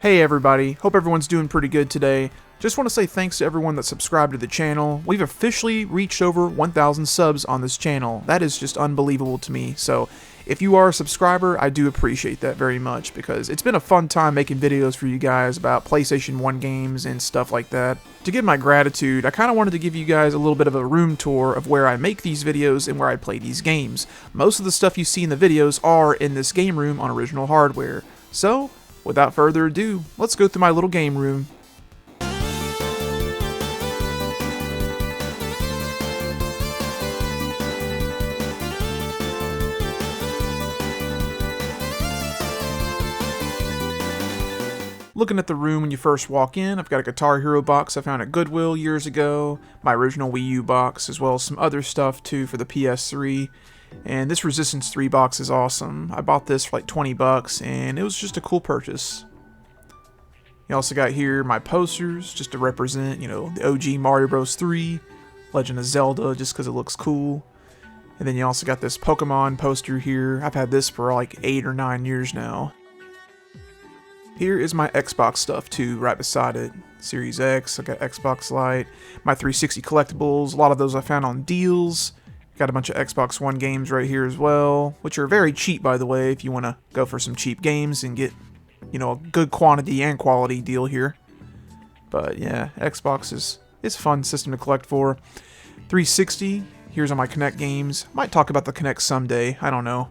Hey everybody, hope everyone's doing pretty good today. Just want to say thanks to everyone that subscribed to the channel. We've officially reached over 1,000 subs on this channel. That is just unbelievable to me. So if you are a subscriber, I do appreciate that very much because it's been a fun time making videos for you guys about PlayStation 1 games and stuff like that. To give my gratitude, I kind of wanted to give you guys a little bit of a room tour of where I make these videos and where I play these games. Most of the stuff you see in the videos are in this game room on original hardware. So, without further ado, let's go through my little game room. Looking at the room when you first walk in, I've got a Guitar Hero box I found at Goodwill years ago, my original Wii U box, as well as some other stuff too for the PS3. And this Resistance 3 box is awesome. I bought this for like 20 bucks and it was just a cool purchase. You also got here my posters just to represent, the OG Mario Bros. 3, Legend of Zelda just because it looks cool. And then you also got this Pokemon poster here. I've had this for like 8 or 9 years now. Here is my Xbox stuff too, right beside it. Series X, I got Xbox Lite, my 360 collectibles, a lot of those I found on deals. Got a bunch of Xbox One games right here as well, which are very cheap by the way if you want to go for some cheap games and get, a good quantity and quality deal here. But yeah, Xbox is a fun system to collect for. 360, here's all my Kinect games. Might talk about the Kinect someday, I don't know.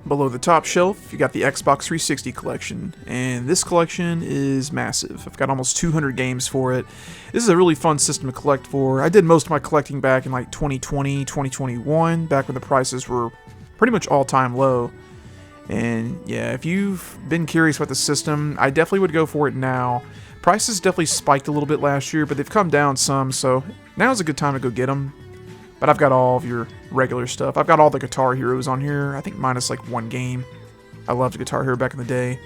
Below the top shelf, you got the Xbox 360 collection, and this collection is massive. I've got almost 200 games for it. This is a really fun system to collect for. I did most of my collecting back in like 2020, 2021, back when the prices were pretty much all-time low. And yeah, if you've been curious about the system, I definitely would go for it now. Prices definitely spiked a little bit last year, but they've come down some, so now's a good time to go get them. But I've got all of your regular stuff. I've got all the Guitar Heroes on here, I think minus like one game. I loved Guitar Hero back in the day.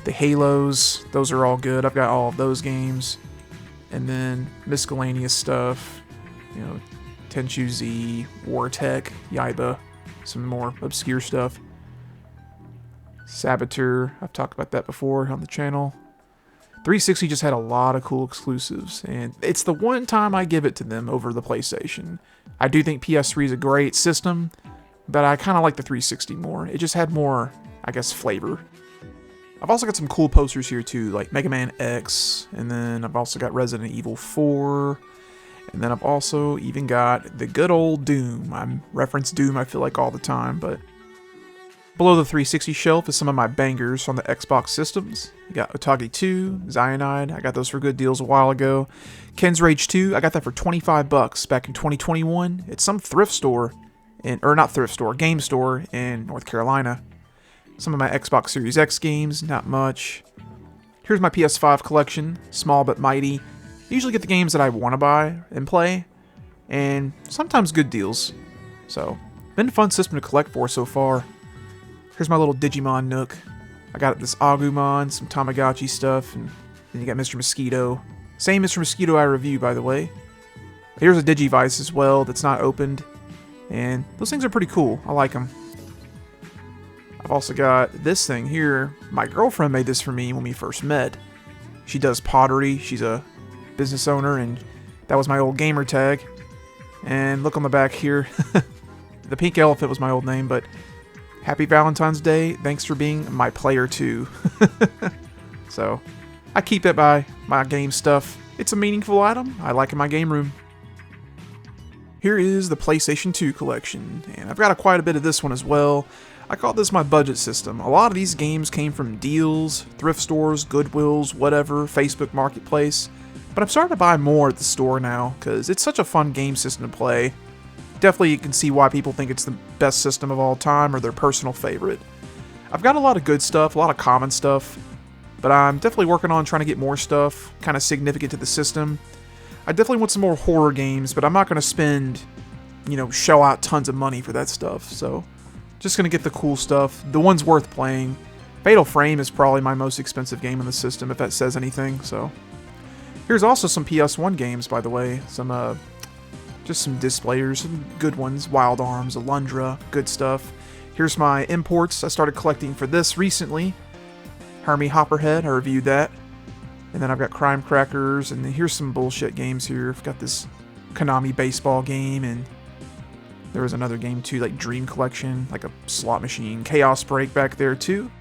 The Halos, those are all good. I've got all of those games. And then miscellaneous stuff, Tenchu Z, Wartech, Yaiba, some more obscure stuff. Saboteur, I've talked about that before on the channel. 360 just had a lot of cool exclusives, and it's the one time I give it to them over the PlayStation. I do think PS3 is a great system, but I kind of like the 360 more. It just had more, I guess, flavor. I've also got some cool posters here too, like Mega Man X, and then I've also got Resident Evil 4, and then I've also even got the good old Doom. I reference Doom, I feel like, all the time, but below the 360 shelf is some of my bangers on the Xbox systems. You got Otage 2, Cyanide, I got those for good deals a while ago. Ken's Rage 2, I got that for 25 bucks back in 2021. It's some thrift store, game store in North Carolina. Some of my Xbox Series X games, not much. Here's my PS5 collection, small but mighty. I usually get the games that I want to buy and play, and sometimes good deals. So, been a fun system to collect for so far. Here's my little Digimon nook. I got this Agumon, some Tamagotchi stuff, and then you got Mr. Mosquito. Same Mr. Mosquito I reviewed, by the way. Here's a Digivice as well that's not opened, and those things are pretty cool. I like them. I've also got this thing here. My girlfriend made this for me when we first met. She does pottery. She's a business owner, and that was my old gamer tag. And look on the back here. The Pink Elephant was my old name, but Happy Valentine's Day, thanks for being my player too. So, I keep it by my game stuff. It's a meaningful item I like in my game room. Here is the PlayStation 2 collection, and I've got quite a bit of this one as well. I call this my budget system. A lot of these games came from deals, thrift stores, Goodwills, whatever, Facebook Marketplace. But I'm starting to buy more at the store now, because it's such a fun game system to play. Definitely you can see why people think it's the best system of all time or their personal favorite. I've got a lot of good stuff, a lot of common stuff, but I'm definitely working on trying to get more stuff kind of significant to the system. I definitely want some more horror games, but I'm not going to spend, shell out tons of money for that stuff. So, just going to get the cool stuff, the ones worth playing. Fatal Frame is probably my most expensive game in the system, if that says anything. So, here's also some PS1 games, by the way. Just some displayers, some good ones. Wild Arms, Alundra, good stuff. Here's my imports I started collecting for this recently. Hermie Hopperhead, I reviewed that. And then I've got Crime Crackers, and then here's some bullshit games here. I've got this Konami baseball game, and there was another game too, like Dream Collection, like a slot machine. Chaos Break back there too.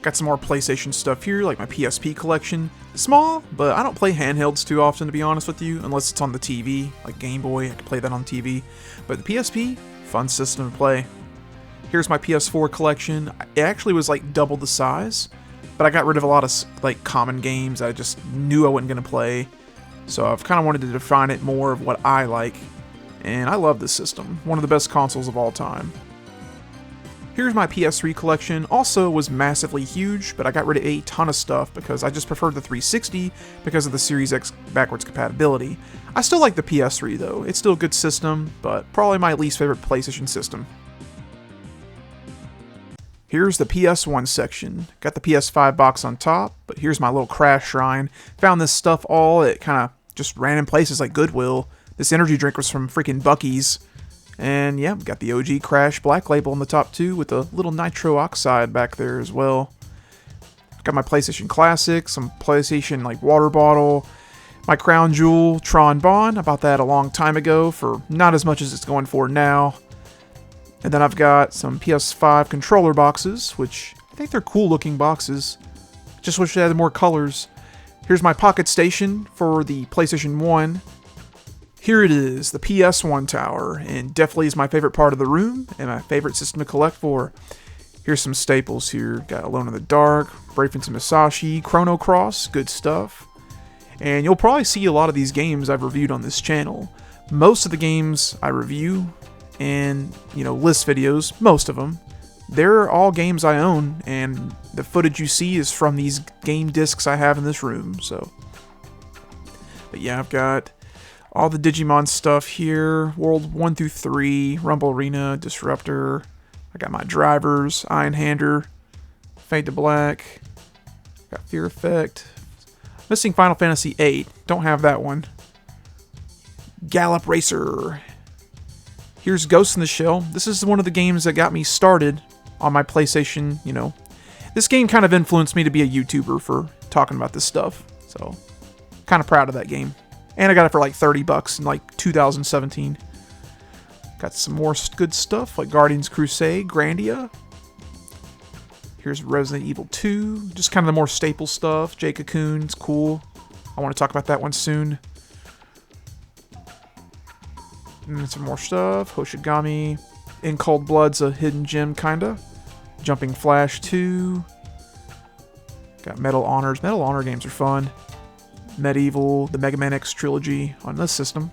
Got some more PlayStation stuff here, like my PSP collection. Small, but I don't play handhelds too often, to be honest with you, unless it's on the TV, like Game Boy. I can play that on TV. But the PSP, fun system to play. Here's my PS4 collection. It actually was like double the size, but I got rid of a lot of like common games I just knew I wasn't going to play. So I've kind of wanted to define it more of what I like. And I love this system. One of the best consoles of all time. Here's my PS3 collection. Also was massively huge, but I got rid of a ton of stuff because I just preferred the 360 because of the Series X backwards compatibility. I still like the PS3 though. It's still a good system, but probably my least favorite PlayStation system. Here's the PS1 section. Got the PS5 box on top, but here's my little crash shrine. Found this stuff all at kind of just random places like Goodwill. This energy drink was from freaking Buc-ee's. And yeah, got the OG Crash Black Label on the top too, with a little nitro oxide back there as well. Got my PlayStation Classic, some PlayStation like water bottle, my crown jewel Tron Bonne. I bought that a long time ago for not as much as it's going for now. And then I've got some PS5 controller boxes, which I think they're cool looking boxes. Just wish they had more colors. Here's my Pocket Station for the PlayStation 1. Here it is, the PS1 tower, and definitely is my favorite part of the room and my favorite system to collect for. Here's some staples here. Got Alone in the Dark, Brave Fencer Musashi, Chrono Cross, good stuff. And you'll probably see a lot of these games I've reviewed on this channel. Most of the games I review and, list videos, most of them, they're all games I own, and the footage you see is from these game discs I have in this room, so. But yeah, I've got all the Digimon stuff here, World 1 through 3, Rumble Arena, Disruptor. I got my drivers, Iron Hander, Fade to Black, got Fear Effect. Missing Final Fantasy VIII, don't have that one. Gallop Racer. Here's Ghost in the Shell. This is one of the games that got me started on my PlayStation, This game kind of influenced me to be a YouTuber for talking about this stuff. So, kind of proud of that game. And I got it for like $30 in like 2017. Got some more good stuff like Guardians Crusade, Grandia. Here's Resident Evil 2. Just kind of the more staple stuff. Jay Cocoon's cool. I want to talk about that one soon. And some more stuff. Hoshigami. In Cold Blood's a hidden gem, kinda. Jumping Flash 2. Got Medal Honors. Medal Honor games are fun. Medieval, the Mega Man X trilogy on this system.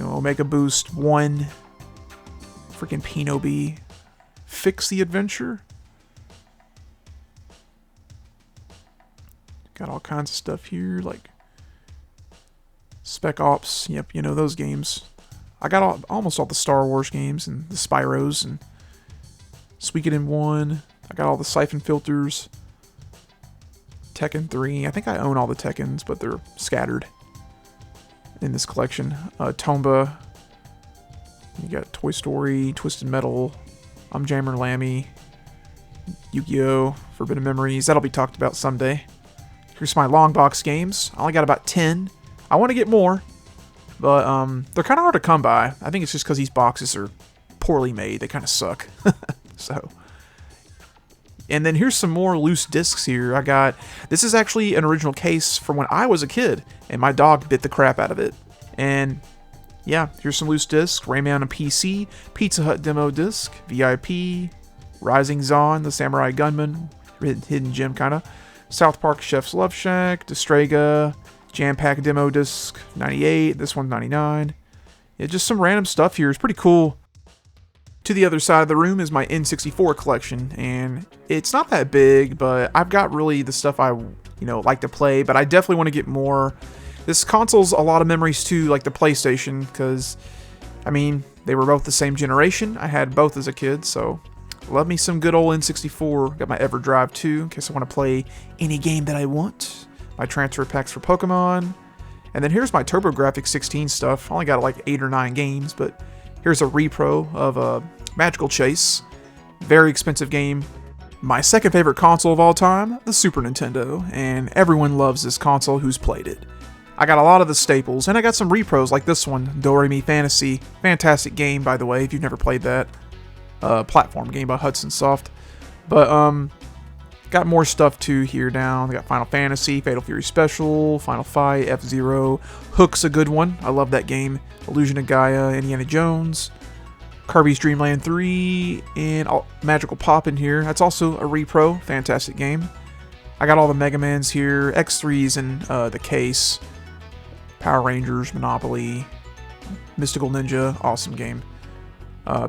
Omega Boost 1. Freaking Pinobi. Fix the Adventure. Got all kinds of stuff here, like Spec Ops. Yep, those games. I got almost all the Star Wars games and the Spyros and Suikoden 1. I got all the Siphon Filters. Tekken 3. I think I own all the Tekkens, but they're scattered in this collection. Tomba. You got Toy Story, Twisted Metal, I'm Jammer Lammy, Yu-Gi-Oh! Forbidden Memories. That'll be talked about someday. Here's my long box games. I only got about 10. I want to get more, but they're kind of hard to come by. I think it's just because these boxes are poorly made. They kind of suck. So. And then here's some more loose discs here. This is actually an original case from when I was a kid, and my dog bit the crap out of it. And yeah, here's some loose discs. Rayman on PC, Pizza Hut demo disc, VIP, Rising Zon, the Samurai Gunman, hidden gem kinda, South Park Chef's Love Shack, Destrega, Jam Pack demo disc 98, this one's 99. Yeah, just some random stuff here. It's pretty cool. To the other side of the room is my N64 collection, and it's not that big, but I've got really the stuff I, like to play, but I definitely want to get more. This console's a lot of memories too, like the PlayStation, because, they were both the same generation. I had both as a kid, so love me some good old N64. Got my EverDrive 2, in case I want to play any game that I want. My transfer packs for Pokemon. And then here's my TurboGrafx 16 stuff. I only got like 8 or 9 games, but here's a repro of Magical Chase. Very expensive game. My second favorite console of all time, the Super Nintendo, and everyone loves this console who's played it. I got a lot of the staples, and I got some repros like this one, Do-Re-Mi Fantasy. Fantastic game, by the way, if you've never played that. Platform game by Hudson Soft. But, got more stuff too here down. I got Final Fantasy, Fatal Fury Special, Final Fight, F-Zero. Hook's a good one. I love that game. Illusion of Gaia, Indiana Jones. Kirby's Dream Land 3, and Magical Pop in here. That's also a repro. Fantastic game. I got all the Mega Mans here. X3's in the case. Power Rangers, Monopoly, Mystical Ninja, awesome game.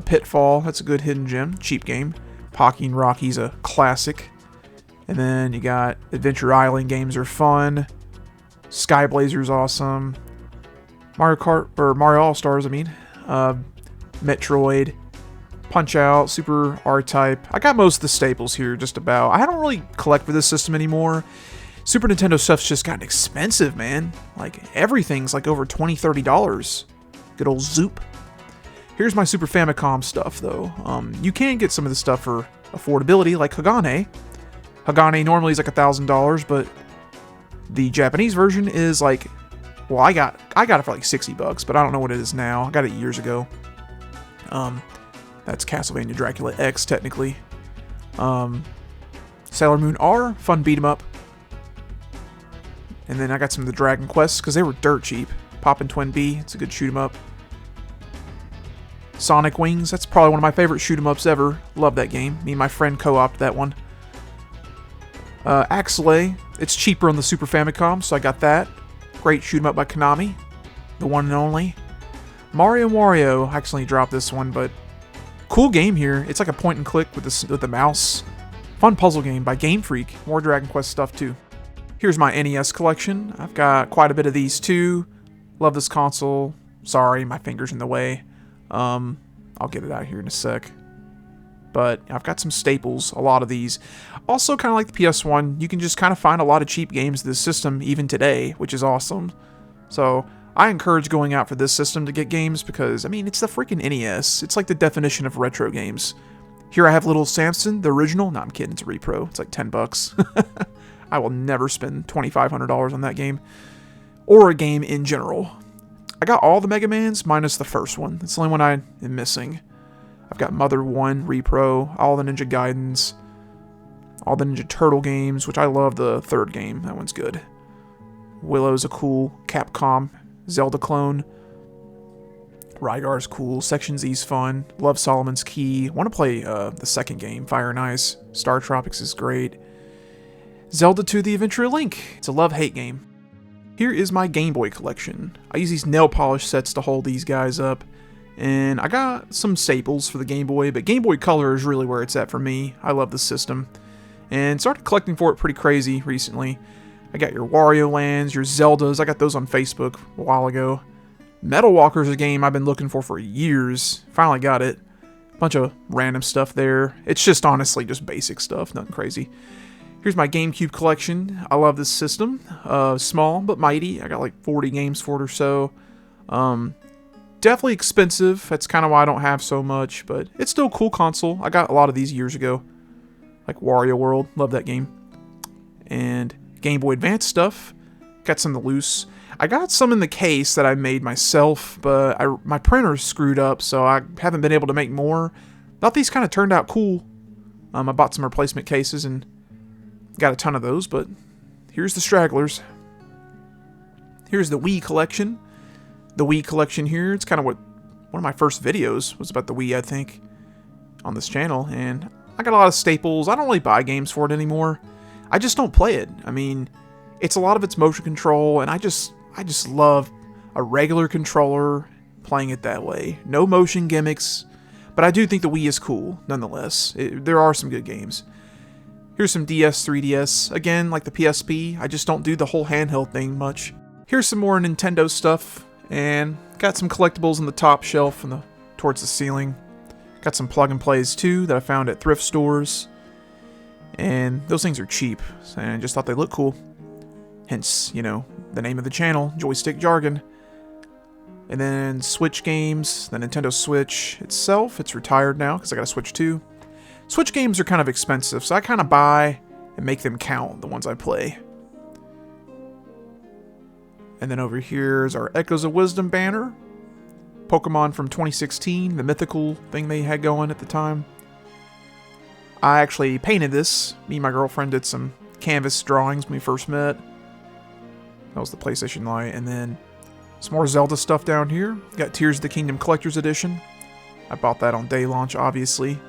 Pitfall, that's a good hidden gem. Cheap game. Pocky and Rocky's a classic. And then you got Adventure Island games are fun. Sky Blazer's awesome. Mario Kart, or Mario All-Stars, I mean. Metroid, Punch-Out, Super R-Type. I got most of the staples here, just about. I don't really collect for this system anymore. Super Nintendo stuff's just gotten expensive, man. Like, everything's like over $20, $30. Good old Zoop. Here's my Super Famicom stuff, though. You can get some of this stuff for affordability, like Hagane. Hagane normally is like $1,000, but the Japanese version is like, well, I got it for like $60, but I don't know what it is now. I got it years ago. That's Castlevania Dracula X, technically. Sailor Moon R, fun beat 'em up. And then I got some of the Dragon Quests, because they were dirt cheap. Poppin' Twin B, it's a good shoot 'em up. Sonic Wings, that's probably one of my favorite shoot 'em ups ever. Love that game. Me and my friend co-opted that one. Axelay, it's cheaper on the Super Famicom, so I got that. Great shoot 'em up by Konami, the one and only. Mario Wario, I accidentally dropped this one, but cool game here. It's like a point and click with the mouse. Fun puzzle game by Game Freak. More Dragon Quest stuff too. Here's my NES collection. I've got quite a bit of these too. Love this console. Sorry, my finger's in the way. I'll get it out here in a sec. But I've got some staples, a lot of these. Also, kind of like the PS1, you can just kind of find a lot of cheap games in this system even today, which is awesome. So I encourage going out for this system to get games because, I mean, it's the freaking NES. It's like the definition of retro games. Here I have Little Samson, the original. No, I'm kidding, it's a repro. It's like $10. I will never spend $2,500 on that game. Or a game in general. I got all the Mega Mans minus the first one. That's the only one I am missing. I've got Mother 1 repro, all the Ninja Gaidens, all the Ninja Turtle games, which I love the third game. That one's good. Willow's a cool Capcom Zelda clone. Rygar's cool. Section Z's fun. Love Solomon's Key. Want to play the second game, Fire and Ice. Star Tropics is great. Zelda 2: The Adventure of Link. It's a love-hate game. Here is my Game Boy collection. I use these nail polish sets to hold these guys up. And I got some staples for the Game Boy, but Game Boy Color is really where it's at for me. I love the system. And started collecting for it pretty crazy recently. I got your Wario Lands, your Zeldas. I got those on Facebook a while ago. Metal Walker's a game I've been looking for years. Finally got it. Bunch of random stuff there. It's just honestly just basic stuff, nothing crazy. Here's my GameCube collection. I love this system. Small but mighty. I got like 40 games for it or so. Definitely expensive. That's kind of why I don't have so much, but it's still a cool console. I got a lot of these years ago. Like Wario World. Love that game. And Game Boy Advance stuff. Got some of the loose. I got some in the case that I made myself, but my printer's screwed up, so I haven't been able to make more. Thought these kind of turned out cool. I bought some replacement cases and got a ton of those, but here's the stragglers. Here's the Wii collection. The Wii collection here, it's kind of what one of my first videos was about the Wii, I think, on this channel, and I got a lot of staples. I don't really buy games for it anymore. I just don't play it. I mean, it's a lot of its motion control, and I just love a regular controller playing it that way. No motion gimmicks, but I do think the Wii is cool, nonetheless. There are some good games. Here's some DS, 3DS. Again, like the PSP, I just don't do the whole handheld thing much. Here's some more Nintendo stuff, and got some collectibles on the top shelf and towards the ceiling. Got some plug and plays too that I found at thrift stores. And those things are cheap, and I just thought they looked cool. Hence, you know, the name of the channel, Joystick Jargon. And then Switch games, the Nintendo Switch itself, it's retired now because I got a Switch 2. Switch games are kind of expensive, so I kind of buy and make them count, the ones I play. And then over here is our Echoes of Wisdom banner. Pokemon from 2016, the mythical thing they had going at the time. I actually painted this. Me and my girlfriend did some canvas drawings when we first met. That was the PlayStation Lite. And then some more Zelda stuff down here. Got Tears of the Kingdom Collector's Edition. I bought that on day launch, obviously.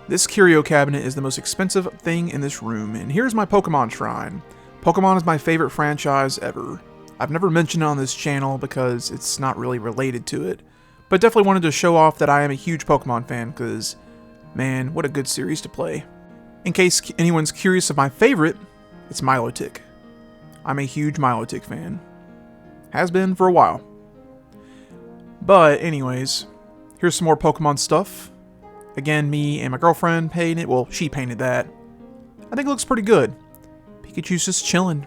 This curio cabinet is the most expensive thing in this room. And here's my Pokemon shrine. Pokemon is my favorite franchise ever. I've never mentioned it on this channel because it's not really related to it. But definitely wanted to show off that I am a huge Pokemon fan because, man, what a good series to play. In case anyone's curious of my favorite, it's Milotic. I'm a huge Milotic fan. Has been for a while. But anyways, here's some more Pokemon stuff. Again, me and my girlfriend painted it. Well, she painted that. I think it looks pretty good. Pikachu's just chilling.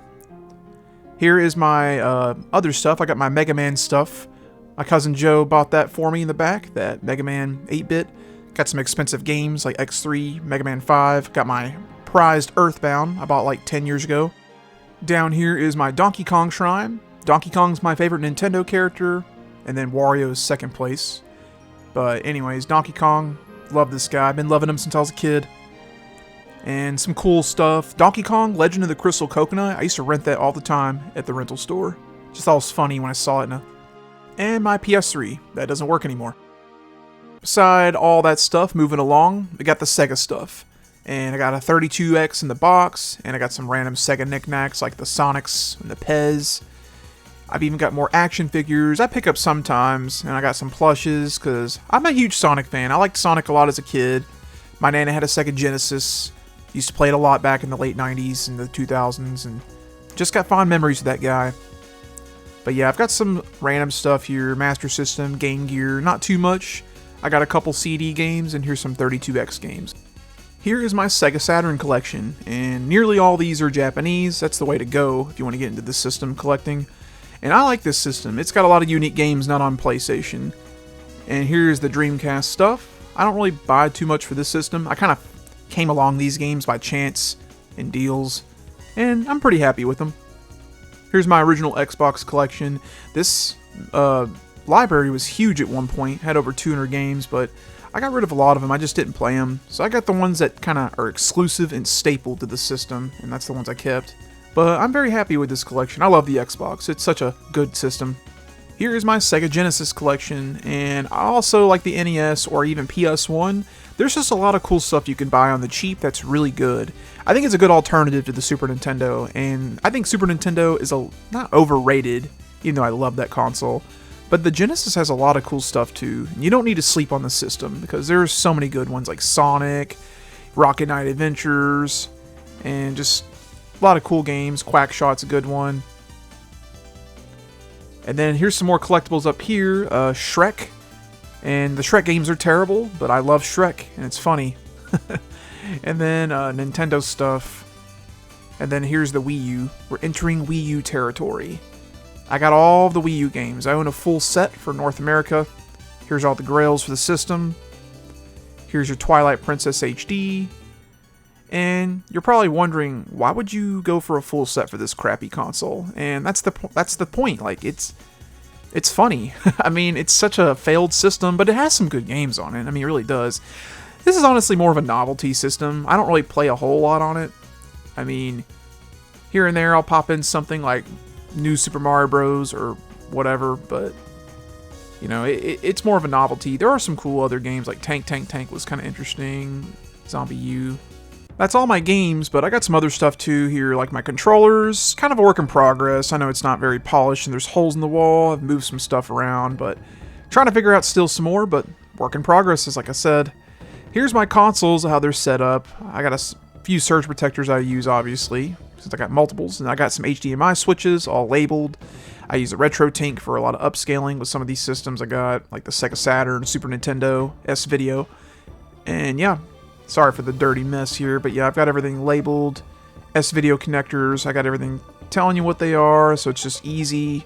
Here is my other stuff. I got my Mega Man stuff. My cousin Joe bought that for me in the back, that Mega Man 8-bit. Got some expensive games like X3, Mega Man 5. Got my prized Earthbound I bought like 10 years ago. Down here is my Donkey Kong shrine. Donkey Kong's my favorite Nintendo character, and then Wario's second place. But anyways, Donkey Kong, love this guy. I've been loving him since I was a kid. And some cool stuff. Donkey Kong, Legend of the Crystal Coconut. I used to rent that all the time at the rental store. Just thought it was funny when I saw it. And my PS3. That doesn't work anymore. Beside all that stuff, moving along, I got the Sega stuff. And I got a 32X in the box. And I got some random Sega knickknacks like the Sonics and the Pez. I've even got more action figures. I pick up sometimes. And I got some plushes because I'm a huge Sonic fan. I liked Sonic a lot as a kid. My nana had a Sega Genesis. Used to play it a lot back in the late 90s and the 2000s, and just got fond memories of that guy. But yeah, I've got some random stuff here. Master System, Game Gear, not too much. I got a couple CD games, and here's some 32X games. Here is my Sega Saturn collection, and nearly all these are Japanese. That's the way to go if you want to get into the system collecting. And I like this system. It's got a lot of unique games not on PlayStation. And here's the Dreamcast stuff. I don't really buy too much for this system. I kind of came along these games by chance and deals, and I'm pretty happy with them. Here's my original Xbox collection. This library was huge at one point, had over 200 games, but I got rid of a lot of them. I just didn't play them. So I got the ones that kind of are exclusive and staple to the system, and that's the ones I kept. But I'm very happy with this collection. I love the Xbox. It's such a good system. Here is my Sega Genesis collection, and I also like the NES or even PS1. There's just a lot of cool stuff you can buy on the cheap that's really good. I think it's a good alternative to the Super Nintendo, and I think Super Nintendo is not overrated, even though I love that console. But the Genesis has a lot of cool stuff too. You don't need to sleep on the system because there's so many good ones like Sonic, Rocket Knight Adventures, and just a lot of cool games. Quackshot's a good one. And then here's some more collectibles up here. Shrek. And the Shrek games are terrible, but I love Shrek, and it's funny. And then Nintendo stuff. And then here's the Wii U. We're entering Wii U territory. I got all of the Wii U games. I own a full set for North America. Here's all the grails for the system. Here's your Twilight Princess HD. And you're probably wondering, why would you go for a full set for this crappy console? And that's the point. Like, it's funny. I mean, it's such a failed system, but it has some good games on it. I mean, it really does. This is honestly more of a novelty system. I don't really play a whole lot on it. I mean, here and there I'll pop in something like New Super Mario Bros. Or whatever, but, you know, it's more of a novelty. There are some cool other games, like Tank was kind of interesting. Zombie U. That's all my games, but I got some other stuff too here, like my controllers. Kind of a work in progress. I know it's not very polished and there's holes in the wall. I've moved some stuff around, but trying to figure out still some more, but work in progress, as like I said. Here's my consoles, how they're set up. I got a few surge protectors I use, obviously, since I got multiples, and I got some HDMI switches, all labeled. I use a RetroTink for a lot of upscaling with some of these systems I got, like the Sega Saturn, Super Nintendo, S-Video, and yeah. Sorry for the dirty mess here, but yeah, I've got everything labeled. S-Video connectors, I got everything telling you what they are, so it's just easy.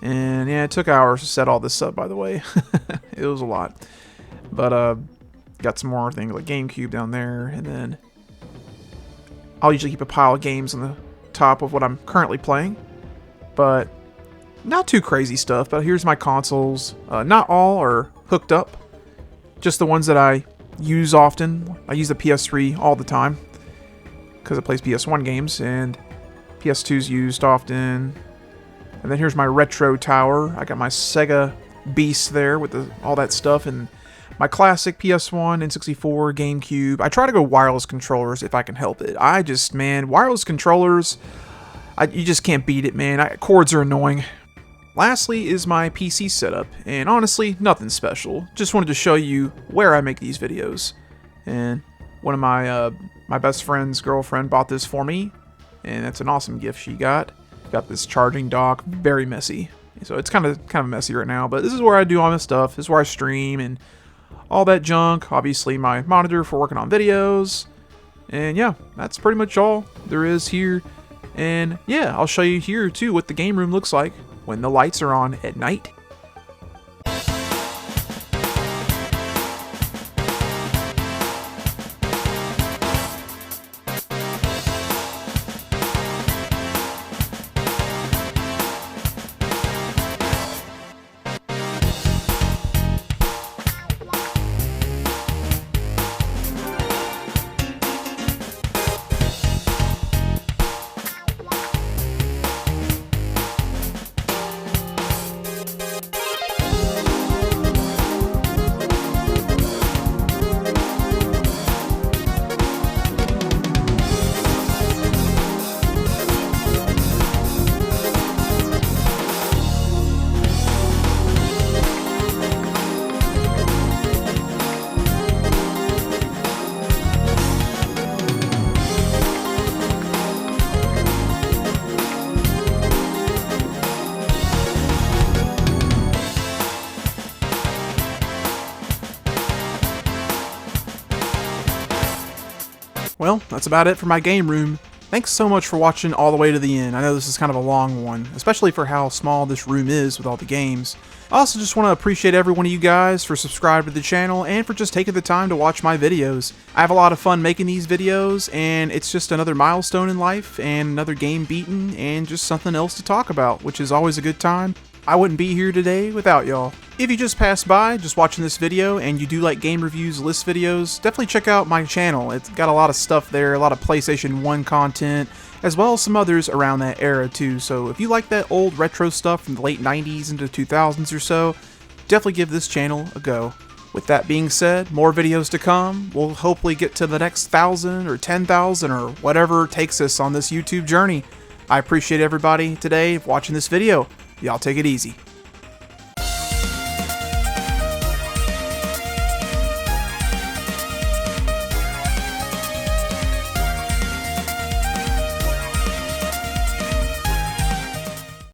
And yeah, it took hours to set all this up, by the way. It was a lot. But Got some more things like GameCube down there, and then I'll usually keep a pile of games on the top of what I'm currently playing, but not too crazy stuff. But here's my consoles. Not all are hooked up, just the ones that I use often. I use the PS3 all the time because it plays PS1 games, and PS2's used often. And then here's my retro tower. I got my Sega Beast there with all that stuff, and my classic PS1, N64, GameCube. I try to go wireless controllers if I can help it. Man, wireless controllers, you just can't beat it, man. Cords are annoying. Lastly is my PC setup, and honestly, nothing special. Just wanted to show you where I make these videos. And one of my best friend's girlfriend bought this for me, and that's an awesome gift she got. Got this charging dock, very messy. So it's kind of messy right now, but this is where I do all my stuff. This is where I stream and all that junk. Obviously my monitor for working on videos. And yeah, that's pretty much all there is here. And yeah, I'll show you here too what the game room looks like when the lights are on at night. Well, that's about it for my game room. Thanks so much for watching all the way to the end. I know this is kind of a long one, especially for how small this room is with all the games. I also just want to appreciate every one of you guys for subscribing to the channel and for just taking the time to watch my videos. I have a lot of fun making these videos, and it's just another milestone in life and another game beaten and just something else to talk about, which is always a good time. I wouldn't be here today without y'all. If you just passed by, just watching this video, and you do like game reviews, list videos, definitely check out my channel. It's got a lot of stuff there, a lot of PlayStation 1 content, as well as some others around that era too. So if you like that old retro stuff from the late 90s into 2000s or so, definitely give this channel a go. With that being said, more videos to come. We'll hopefully get to the next 1,000 or 10,000 or whatever takes us on this YouTube journey. I appreciate everybody today watching this video. Y'all take it easy.